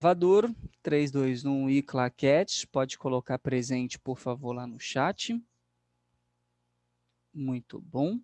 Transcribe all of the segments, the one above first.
gravador, 3, 2, 1 e claquete. Pode colocar presente, por favor, lá no chat. Muito bom.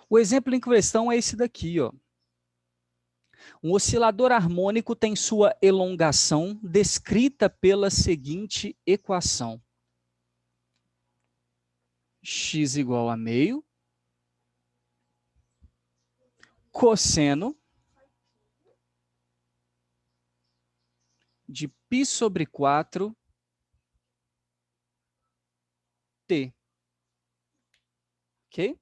O exemplo em questão é esse daqui, ó. Um oscilador harmônico tem sua elongação descrita pela seguinte equação. X igual a meio, cosseno de π sobre 4 t. Ok?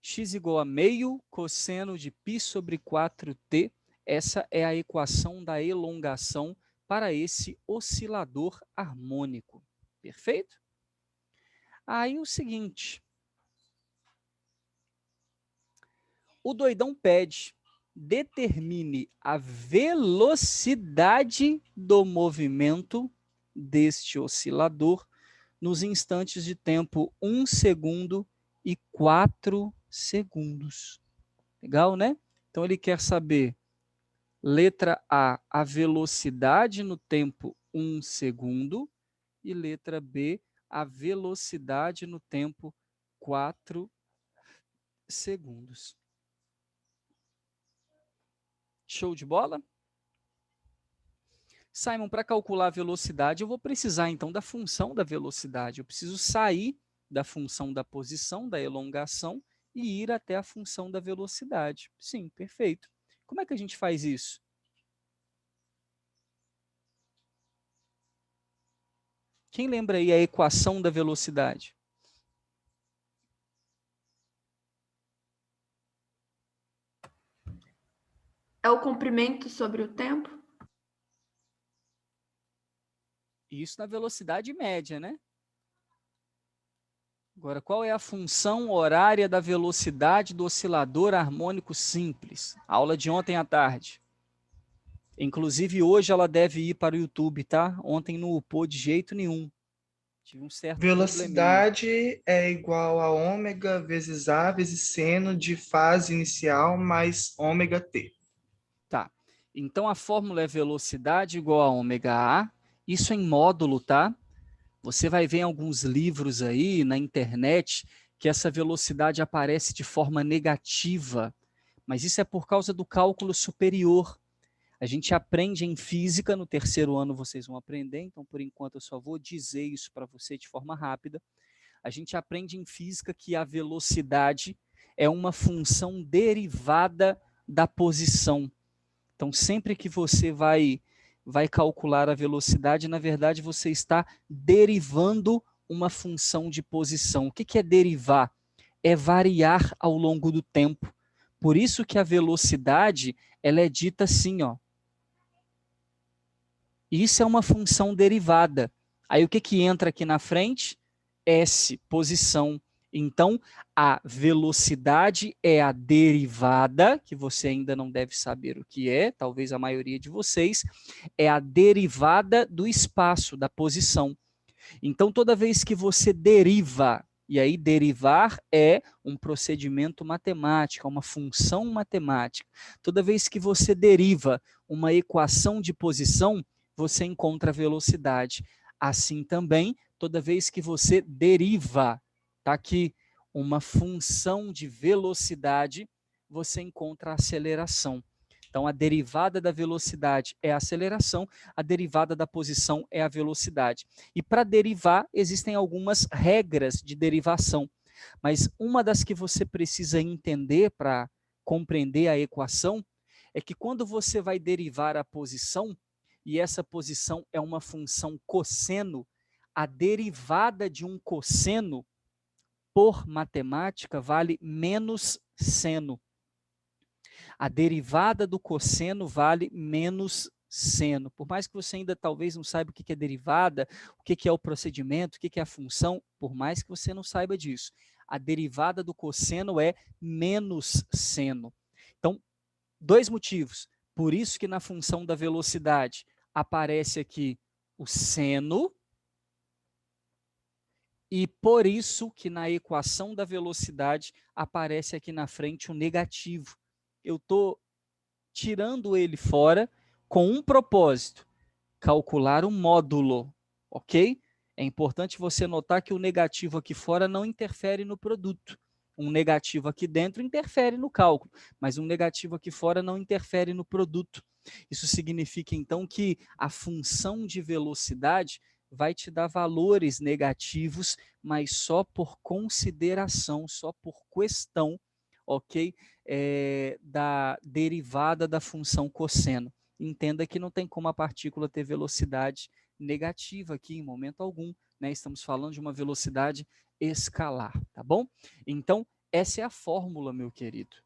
X igual a meio cosseno de π sobre 4t. Essa é a equação da elongação para esse oscilador harmônico. Perfeito? Aí o seguinte. O doidão pede, determine a velocidade do movimento deste oscilador nos instantes de tempo 1 segundo e 4 segundos. Legal, né? Então ele quer saber, letra A velocidade no tempo 1 segundo e letra B, a velocidade no tempo 4 segundos. Show de bola? Simon, para calcular a velocidade, eu vou precisar então da função da velocidade. Eu preciso sair da função da posição, da elongação, e ir até a função da velocidade. Sim, perfeito. Como é que a gente faz isso? Quem lembra aí a equação da velocidade? É o comprimento sobre o tempo? Isso na velocidade média, né? Agora, qual é a função horária da velocidade do oscilador harmônico simples? Aula de ontem à tarde. Inclusive, hoje ela deve ir para o YouTube, tá? Ontem não upou de jeito nenhum. Tive um certo probleminha. Velocidade é igual a ômega vezes A vezes seno de fase inicial mais ômega t. Tá. Então, a fórmula é velocidade igual a ômega A. Isso em módulo, tá? Você vai ver em alguns livros aí, na internet, que essa velocidade aparece de forma negativa. Mas isso é por causa do cálculo superior. A gente aprende em física, no terceiro ano vocês vão aprender, então por enquanto eu só vou dizer isso para você de forma rápida. A gente aprende em física que a velocidade é uma função derivada da posição. Então sempre que você vai calcular a velocidade, na verdade você está derivando uma função de posição. O que é derivar? É variar ao longo do tempo. Por isso que a velocidade, ela é dita assim, ó. Isso é uma função derivada. Aí o que entra aqui na frente? S, posição. Então, a velocidade é a derivada, que você ainda não deve saber o que é, talvez a maioria de vocês, é a derivada do espaço, da posição. Então, toda vez que você deriva, e aí derivar é um procedimento matemático, uma função matemática. Toda vez que você deriva uma equação de posição, você encontra a velocidade. Assim também, toda vez que você deriva, tá aqui, uma função de velocidade, você encontra a aceleração. Então, a derivada da velocidade é a aceleração, a derivada da posição é a velocidade. E para derivar, existem algumas regras de derivação, mas uma das que você precisa entender para compreender a equação é que quando você vai derivar a posição, e essa posição é uma função cosseno, a derivada de um cosseno, por matemática, vale menos seno. A derivada do cosseno vale menos seno. Por mais que você ainda talvez não saiba o que é derivada, o que é o procedimento, o que é a função, por mais que você não saiba disso, a derivada do cosseno é menos seno. Então, dois motivos. Por isso que na função da velocidade aparece aqui o seno, e por isso que na equação da velocidade aparece aqui na frente o negativo. Eu estou tirando ele fora com um propósito, calcular o módulo, ok? É importante você notar que o negativo aqui fora não interfere no produto. Um negativo aqui dentro interfere no cálculo, mas um negativo aqui fora não interfere no produto. Isso significa, então, que a função de velocidade vai te dar valores negativos, mas só por consideração, só por questão, ok? Da derivada da função cosseno. Entenda que não tem como a partícula ter velocidade negativa aqui em momento algum, né? Estamos falando de uma velocidade escalar, tá bom? Então, essa é a fórmula, meu querido.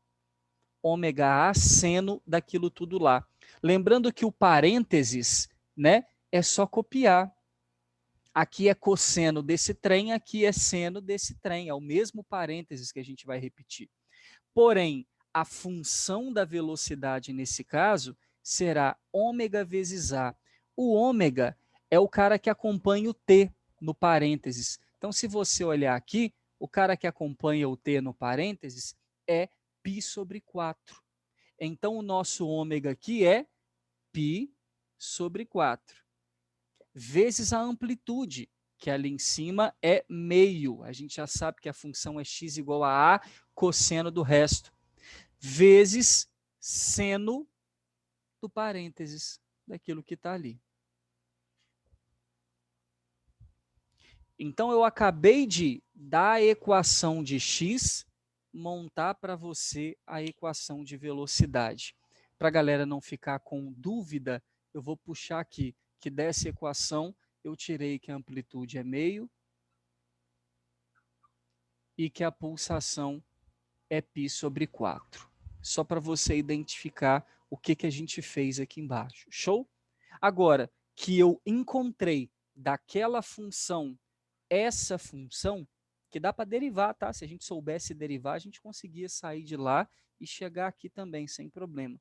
Ômega A seno daquilo tudo lá. Lembrando que o parênteses, né, é só copiar. Aqui é cosseno desse trem, aqui é seno desse trem, é o mesmo parênteses que a gente vai repetir. Porém, a função da velocidade nesse caso será ômega vezes A. O ômega é o cara que acompanha o T no parênteses. Então, se você olhar aqui, o cara que acompanha o T no parênteses é π sobre 4. Então, o nosso ômega aqui é π sobre 4, vezes a amplitude, que ali em cima é meio. A gente já sabe que a função é x igual a cosseno do resto, vezes seno do parênteses daquilo que está ali. Então, eu acabei de dar a equação de x, montar para você a equação de velocidade. Para a galera não ficar com dúvida, eu vou puxar aqui que dessa equação eu tirei que a amplitude é meio e que a pulsação é π sobre 4. Só para você identificar o que a gente fez aqui embaixo. Show? Agora, que eu encontrei daquela função essa função, que dá para derivar, tá? Se a gente soubesse derivar, a gente conseguia sair de lá e chegar aqui também, sem problema.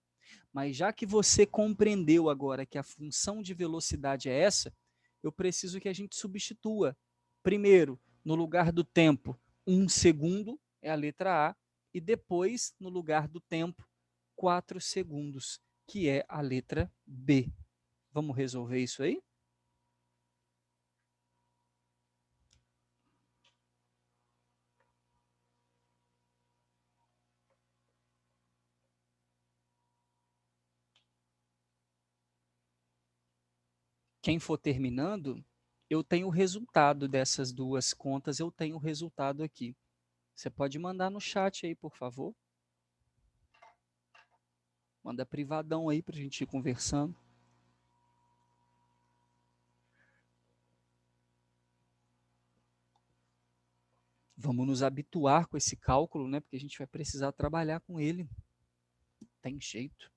Mas já que você compreendeu agora que a função de velocidade é essa, eu preciso que a gente substitua. Primeiro, no lugar do tempo, 1 segundo é a letra A, e depois, no lugar do tempo, 4 segundos, que é a letra B. Vamos resolver isso aí? Quem for terminando, eu tenho o resultado dessas duas contas, eu tenho o resultado aqui. Você pode mandar no chat aí, por favor. Manda privadão aí para a gente ir conversando. Vamos nos habituar com esse cálculo, né? Porque a gente vai precisar trabalhar com ele. Tem jeito.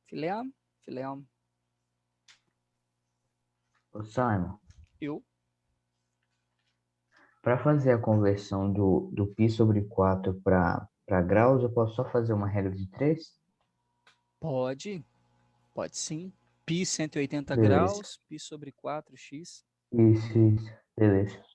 Filé, filé. Ô Simon, Eu para fazer a conversão do π sobre 4 para graus, eu posso só fazer uma regra de 3? pode sim. Π 180 Beleza. graus, π sobre 4x. Isso. Beleza.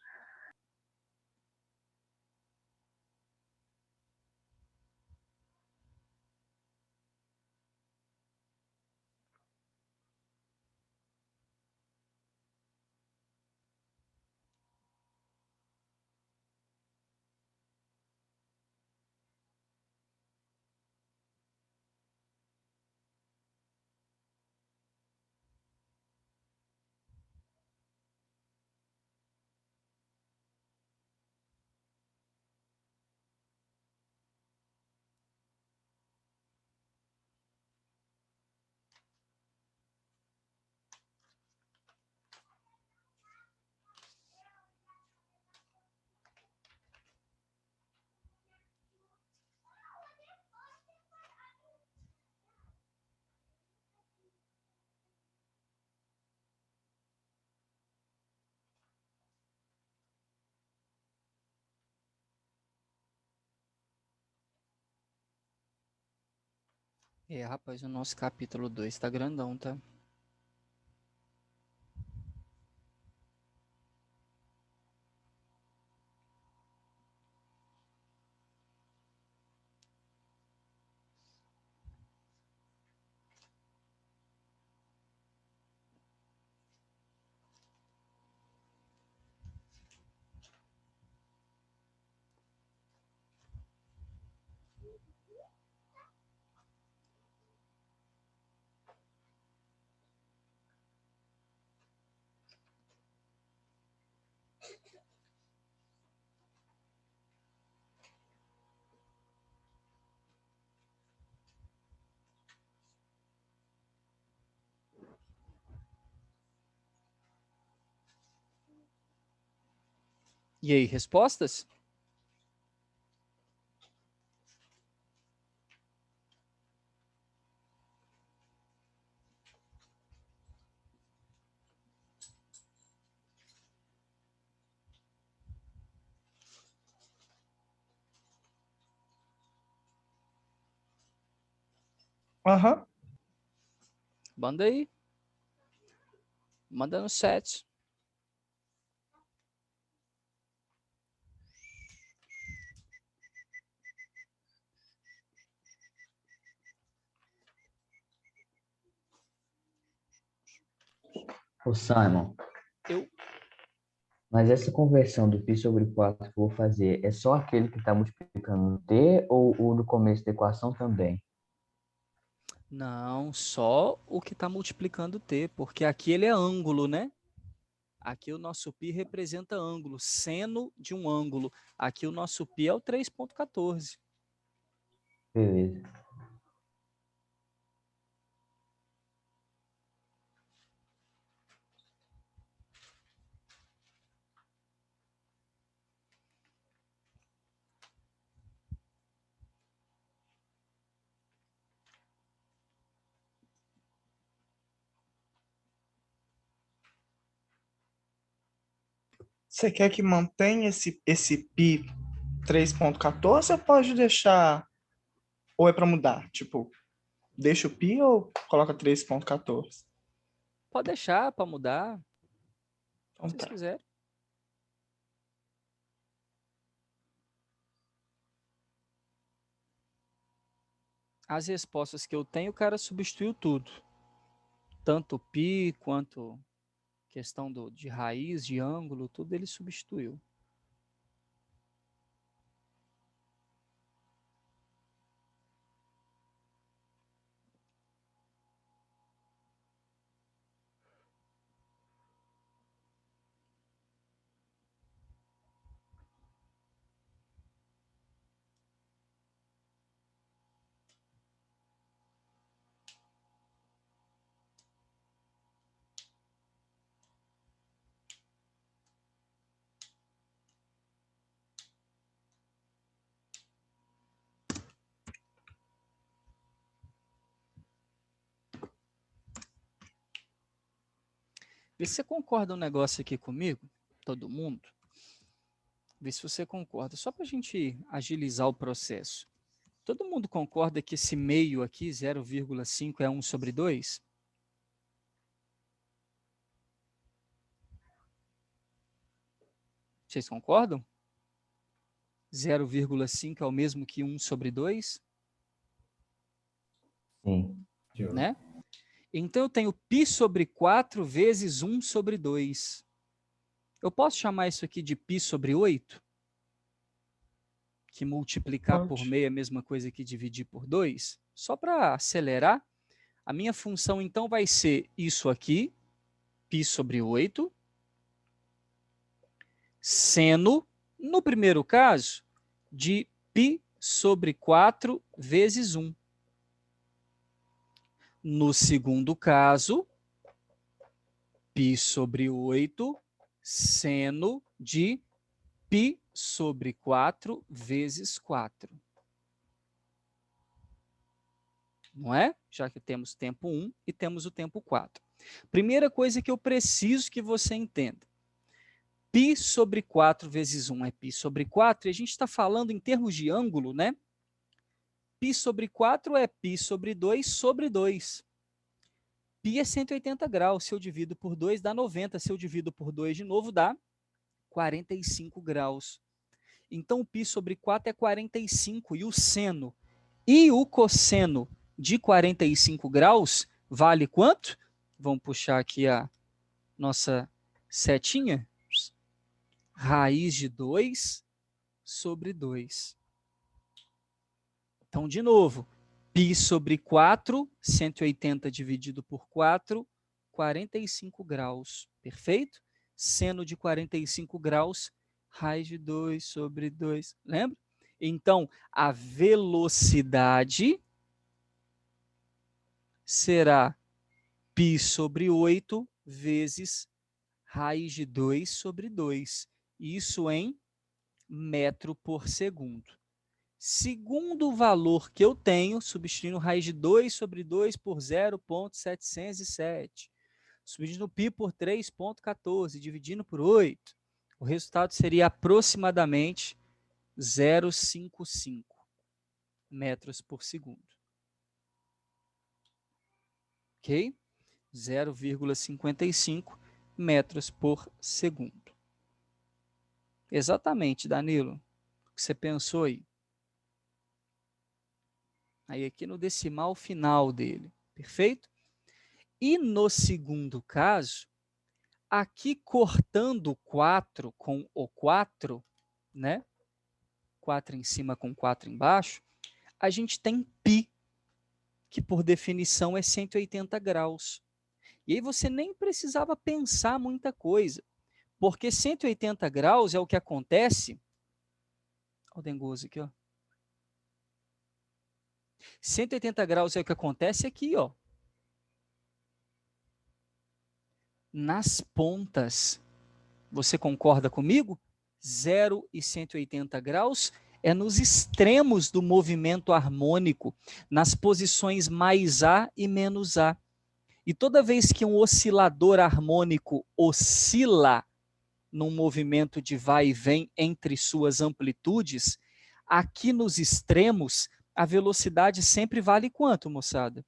Rapaz, o nosso capítulo 2 tá grandão, tá? E aí, respostas? Aham. Manda aí. Manda no chat. Ô, Simon, Eu. mas essa conversão do π sobre 4 que eu vou fazer é só aquele que está multiplicando no t ou o do começo da equação também? Não, só o que está multiplicando t, porque aqui ele é ângulo, né? Aqui o nosso π representa ângulo, seno de um ângulo. Aqui o nosso π é o 3,14. Beleza. Você quer que mantenha esse pi 3,14 ou pode deixar, ou é para mudar? Tipo, deixa o pi ou coloca 3,14? Pode deixar para mudar, Então se vocês tá. quiserem. As respostas que eu tenho, o cara substituiu tudo. Tanto π quanto questão de raiz, de ângulo, tudo ele substituiu. Vê se você concorda um negócio aqui comigo, todo mundo. Vê se você concorda, só para a gente agilizar o processo. Todo mundo concorda que esse meio aqui, 0,5, é 1 sobre 2? Vocês concordam? 0,5 é o mesmo que 1 sobre 2? Sim. Né? Então eu tenho π sobre 4 vezes 1 sobre 2. Eu posso chamar isso aqui de π sobre 8? Que multiplicar por Pode. meio é a mesma coisa que dividir por 2? Só para acelerar, a minha função então vai ser isso aqui, π sobre 8, seno, no primeiro caso, de π sobre 4 vezes 1. No segundo caso, π sobre 8, seno de π sobre 4 vezes 4. Não é? Já que temos tempo 1 e temos o tempo 4. Primeira coisa que eu preciso que você entenda. π sobre 4 vezes 1 é π sobre 4, e a gente está falando em termos de ângulo, né? π sobre 4 é π sobre 2 sobre 2. Π é 180 graus. Se eu divido por 2, dá 90. Se eu divido por 2 de novo, dá 45 graus. Então, o π sobre 4 é 45. E o seno e o cosseno de 45 graus vale quanto? Vamos puxar aqui a nossa setinha. Raiz de 2 sobre 2. Então, de novo, π sobre 4, 180 dividido por 4, 45 graus. Perfeito? Seno de 45 graus, raiz de 2 sobre 2. Lembra? Então, a velocidade será π sobre 8 vezes raiz de 2 sobre 2. Isso em metro por segundo. Segundo o valor que eu tenho, substituindo raiz de 2 sobre 2 por 0,707. Substituindo π por 3,14, dividindo por 8. O resultado seria aproximadamente 0,55 metros por segundo. Ok? 0,55 metros por segundo. Exatamente, Danilo. O que você pensou aí? Aí aqui no decimal final dele. Perfeito? E no segundo caso, aqui cortando 4 com o 4, né? 4 em cima com 4 embaixo, a gente tem π, que por definição é 180 graus. E aí você nem precisava pensar muita coisa, porque 180 graus é o que acontece... Olha o dengoso aqui, ó. 180 graus é o que acontece aqui, ó. Nas pontas. Você concorda comigo? 0 e 180 graus é nos extremos do movimento harmônico, nas posições mais A e menos A. E toda vez que um oscilador harmônico oscila num movimento de vai e vem entre suas amplitudes, aqui nos extremos, a velocidade sempre vale quanto, moçada?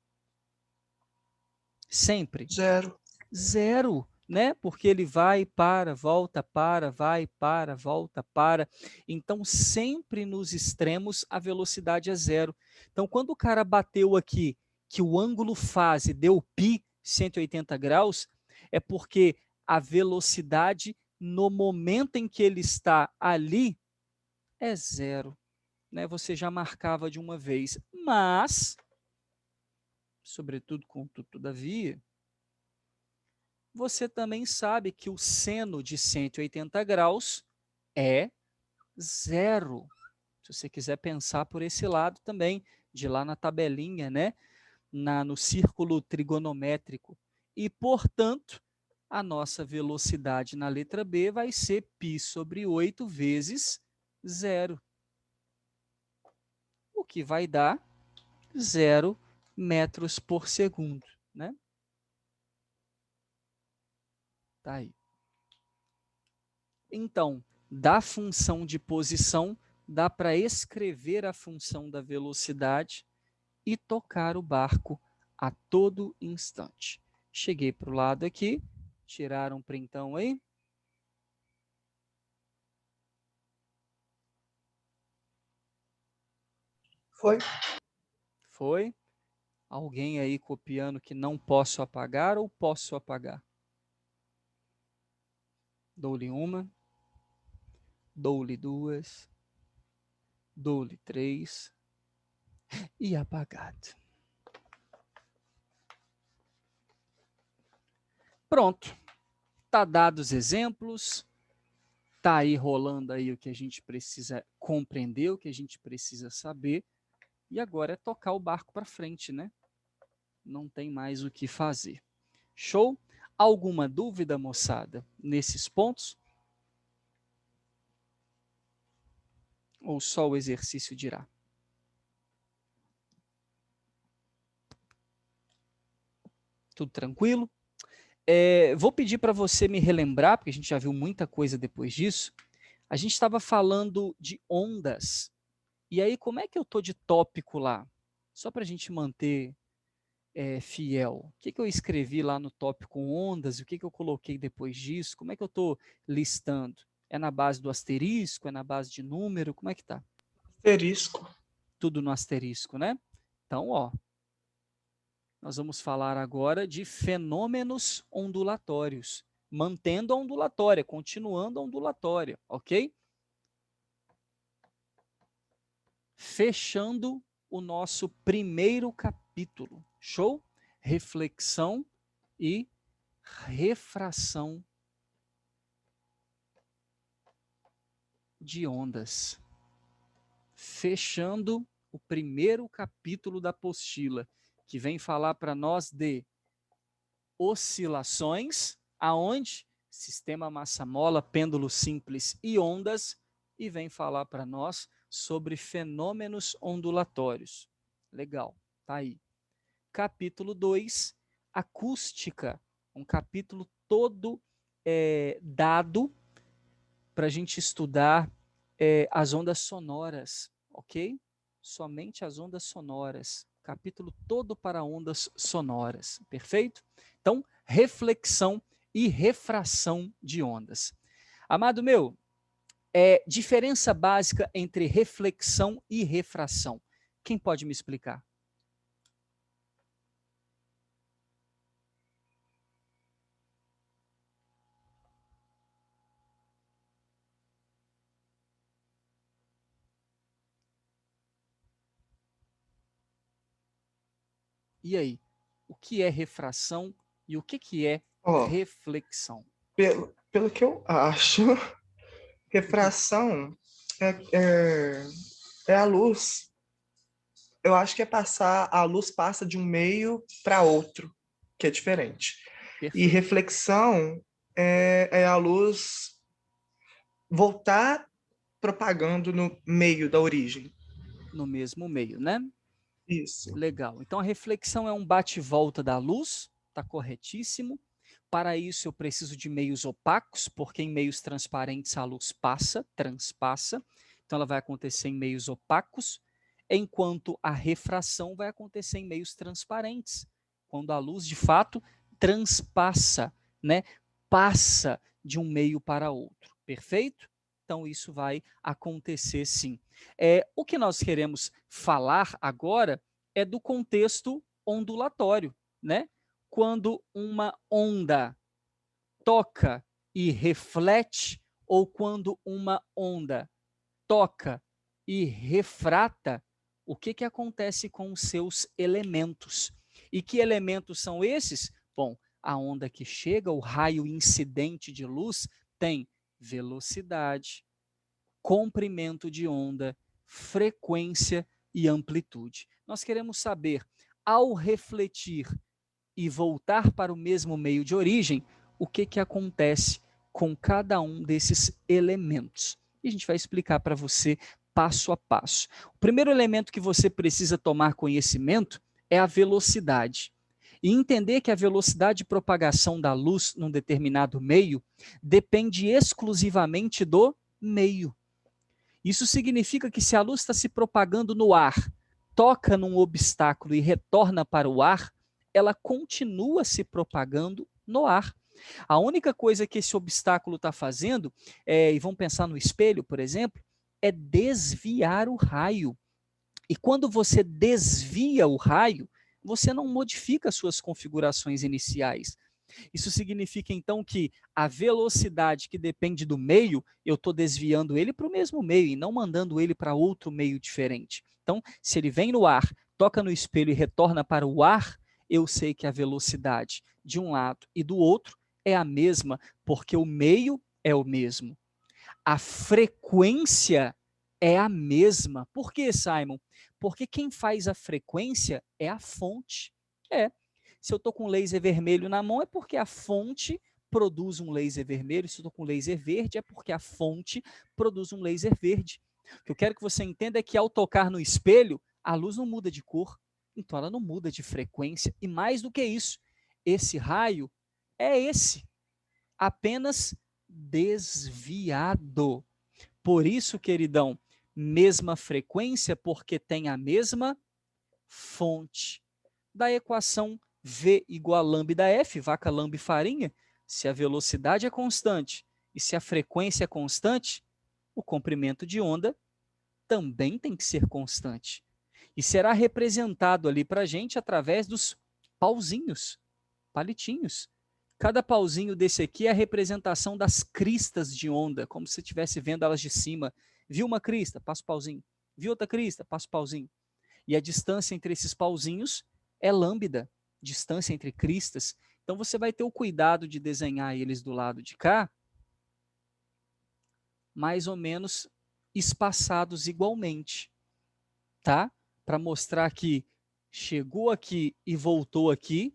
Sempre. 0. 0, né? Porque ele vai, para, volta, para, vai, para, volta, para. Então, sempre nos extremos, a velocidade é 0. Então, quando o cara bateu aqui, que o ângulo fase deu π, 180 graus, é porque a velocidade, no momento em que ele está ali, é 0. Né? Você já marcava de uma vez. Mas, sobretudo, contudo, todavia, você também sabe que o seno de 180 graus é 0. Se você quiser pensar por esse lado também, de lá na tabelinha, né? No círculo trigonométrico. E, portanto, a nossa velocidade na letra B vai ser π sobre 8 vezes 0. O que vai dar 0 metros por segundo, né? Tá aí. Então, da função de posição, dá para escrever a função da velocidade e tocar o barco a todo instante. Cheguei para o lado aqui, tiraram um printão aí. Foi. Foi. Alguém aí copiando que não posso apagar ou posso apagar? Dou-lhe uma. Dou-lhe duas. Dou-lhe três. E apagado. Pronto. Tá dados os exemplos. Tá aí rolando aí o que a gente precisa compreender, o que a gente precisa saber. E agora é tocar o barco para frente, né? Não tem mais o que fazer. Show? Alguma dúvida, moçada, nesses pontos? Ou só o exercício dirá? Tudo tranquilo? Vou pedir para você me relembrar, porque a gente já viu muita coisa depois disso. A gente estava falando de ondas. E aí, como é que eu estou de tópico lá? Só para a gente manter fiel. O que, que eu escrevi lá no tópico ondas? O que, que eu coloquei depois disso? Como é que eu estou listando? É na base do asterisco? É na base de número? Como é que está? Asterisco. Tudo no asterisco, né? Então, ó, nós vamos falar agora de fenômenos ondulatórios, mantendo a ondulatória, continuando a ondulatória, ok? Fechando o nosso primeiro capítulo. Show? Reflexão e refração de ondas. Fechando o primeiro capítulo da apostila, que vem falar para nós de oscilações, aonde? Sistema massa-mola, pêndulo simples e ondas, e vem falar para nós sobre fenômenos ondulatórios. Legal, tá aí. Capítulo 2, acústica, um capítulo todo dado para a gente estudar as ondas sonoras, ok? Somente as ondas sonoras. Capítulo todo para ondas sonoras, perfeito? Então, reflexão e refração de ondas. Amado meu, diferença básica entre reflexão e refração. Quem pode me explicar? E aí? O que é refração e o que é Ó, reflexão? pelo que eu acho, refração é a luz. Eu acho que a luz passa de um meio para outro, que é diferente. E Perfeito. reflexão é a luz voltar propagando no meio da origem. No mesmo meio, né? Isso. Legal. Então a reflexão é um bate-volta da luz, está corretíssimo. Para isso eu preciso de meios opacos, porque em meios transparentes a luz transpassa. Então ela vai acontecer em meios opacos, enquanto a refração vai acontecer em meios transparentes, quando a luz de fato transpassa, né? Passa de um meio para outro. Perfeito? Então isso vai acontecer sim. O que nós queremos falar agora é do contexto ondulatório, né? Quando uma onda toca e reflete, ou quando uma onda toca e refrata, o que, que acontece com os seus elementos? E que elementos são esses? Bom, a onda que chega, o raio incidente de luz, tem velocidade, comprimento de onda, frequência e amplitude. Nós queremos saber, ao refletir e voltar para o mesmo meio de origem, o que, que acontece com cada um desses elementos. E a gente vai explicar para você passo a passo. O primeiro elemento que você precisa tomar conhecimento é a velocidade. E entender que a velocidade de propagação da luz num determinado meio depende exclusivamente do meio. Isso significa que se a luz está se propagando no ar, toca num obstáculo e retorna para o ar, ela continua se propagando no ar. A única coisa que esse obstáculo está fazendo, e vamos pensar no espelho, por exemplo, é desviar o raio. E quando você desvia o raio, você não modifica suas configurações iniciais. Isso significa, então, que a velocidade que depende do meio, eu estou desviando ele para o mesmo meio e não mandando ele para outro meio diferente. Então, se ele vem no ar, toca no espelho e retorna para o ar, eu sei que a velocidade de um lado e do outro é a mesma, porque o meio é o mesmo. A frequência é a mesma. Por que, Simon? Porque quem faz a frequência é a fonte. Se eu estou com laser vermelho na mão, é porque a fonte produz um laser vermelho. Se eu estou com laser verde, é porque a fonte produz um laser verde. O que eu quero que você entenda é que ao tocar no espelho, a luz não muda de cor, então ela não muda de frequência. E mais do que isso, esse raio é esse, apenas desviado. Por isso, queridão, mesma frequência porque tem a mesma fonte. Da equação V igual a lambda F, vaca, lambda e farinha, se a velocidade é constante e se a frequência é constante, o comprimento de onda também tem que ser constante. E será representado ali para a gente através dos pauzinhos, palitinhos. Cada pauzinho desse aqui é a representação das cristas de onda, como se você estivesse vendo elas de cima. Viu uma crista? Passa o pauzinho. Viu outra crista? Passa o pauzinho. E a distância entre esses pauzinhos é lambda, distância entre cristas. Então você vai ter o cuidado de desenhar eles do lado de cá, mais ou menos espaçados igualmente, tá? Para mostrar que chegou aqui e voltou aqui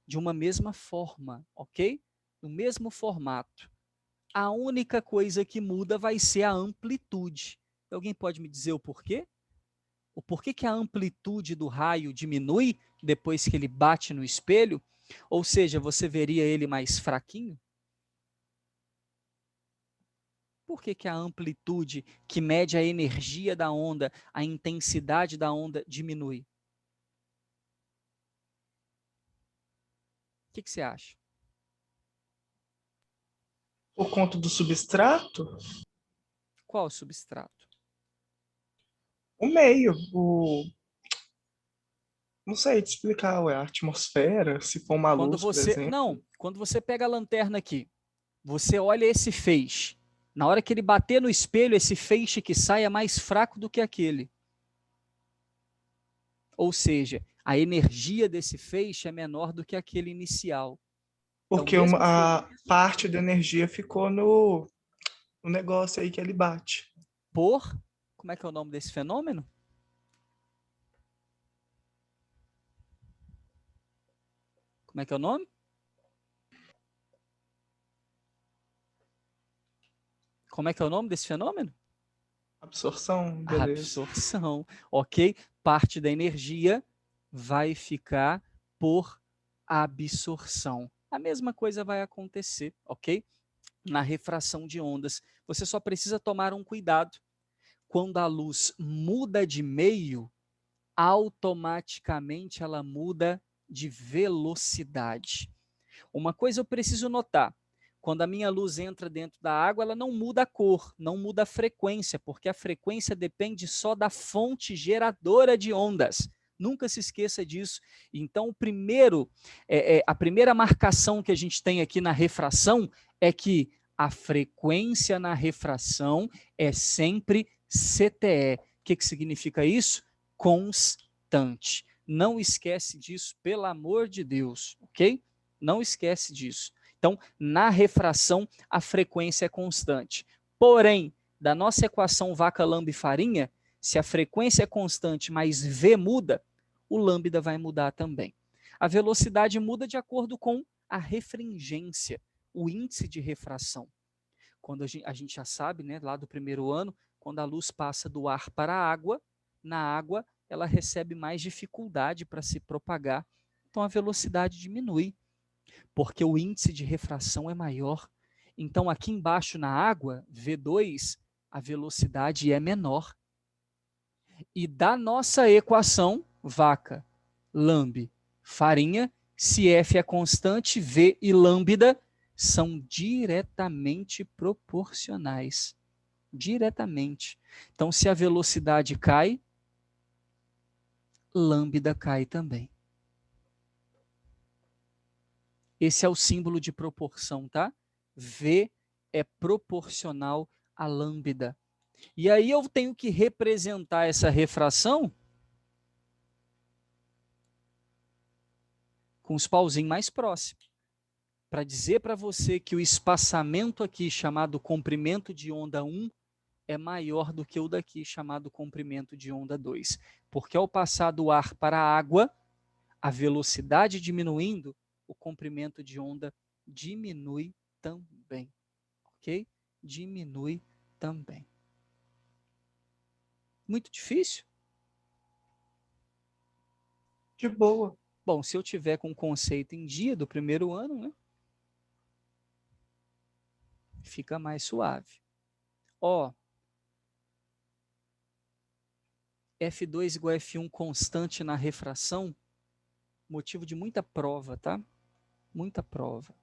de uma mesma forma, ok? No mesmo formato. A única coisa que muda vai ser a amplitude. Alguém pode me dizer o porquê? O porquê que a amplitude do raio diminui depois que ele bate no espelho? Ou seja, você veria ele mais fraquinho? Por que que a amplitude que mede a energia da onda, a intensidade da onda diminui? O que que você acha? Por conta do substrato, Qual o substrato? o meio, não sei te explicar, ué, a atmosfera, se for uma Quando luz, por você, exemplo. não, quando você pega a lanterna aqui, você olha esse feixe. Na hora que ele bater no espelho, esse feixe que sai é mais fraco do que aquele. Ou seja, a energia desse feixe é menor do que aquele inicial. Então, Porque mesmo a parte da energia ficou no negócio aí que ele bate. por, como é que é o nome desse fenômeno? Como é que é o nome? Como é que é o nome desse fenômeno? Absorção, A beleza. absorção, ok? Parte da energia vai ficar por absorção. A mesma coisa vai acontecer, ok? Na refração de ondas. Você só precisa tomar um cuidado. Quando a luz muda de meio, automaticamente ela muda de velocidade. Uma coisa eu preciso notar: quando a minha luz entra dentro da água, ela não muda a cor, não muda a frequência, porque a frequência depende só da fonte geradora de ondas. Nunca se esqueça disso. Então, a primeira marcação que a gente tem aqui na refração é que a frequência na refração é sempre CTE. O que significa isso? Constante. Não esquece disso, pelo amor de Deus, ok? Não esquece disso. Então, na refração, a frequência é constante. Porém, da nossa equação vaca, lambda e farinha, se a frequência é constante, mas V muda, o lambda vai mudar também. A velocidade muda de acordo com a refringência, o índice de refração. Quando a gente já sabe, né, lá do primeiro ano, quando a luz passa do ar para a água, na água ela recebe mais dificuldade para se propagar, então a velocidade diminui, porque o índice de refração é maior. Então aqui embaixo na água, V2, a velocidade é menor. E da nossa equação, vaca, lambe, farinha, se F é constante, V e lambda são diretamente proporcionais. Diretamente. Então, se a velocidade cai, lambda cai também. Esse é o símbolo de proporção, tá? V é proporcional a lambda. E aí eu tenho que representar essa refração com os pauzinhos mais próximos, para dizer para você que o espaçamento aqui, chamado comprimento de onda 1, é maior do que o daqui, chamado comprimento de onda 2. Porque ao passar do ar para a água, a velocidade diminuindo, o comprimento de onda diminui também. Ok? Diminui também. Muito difícil? De boa. Bom, se eu tiver com o conceito em dia do primeiro ano, né, fica mais suave. Ó, F2 igual a F1 constante na refração, motivo de muita prova, tá? Muita prova.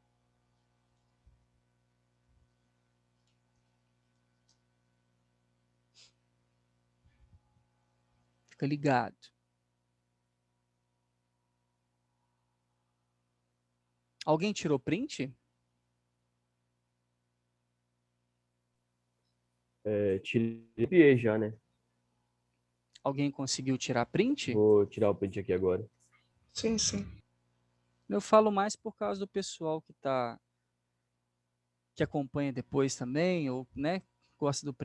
Fica ligado. Alguém tirou print? Tirei já, né? Alguém conseguiu tirar print? Vou tirar o print aqui agora. Sim, sim. Eu falo mais por causa do pessoal que acompanha depois também, ou, né, gosta do print.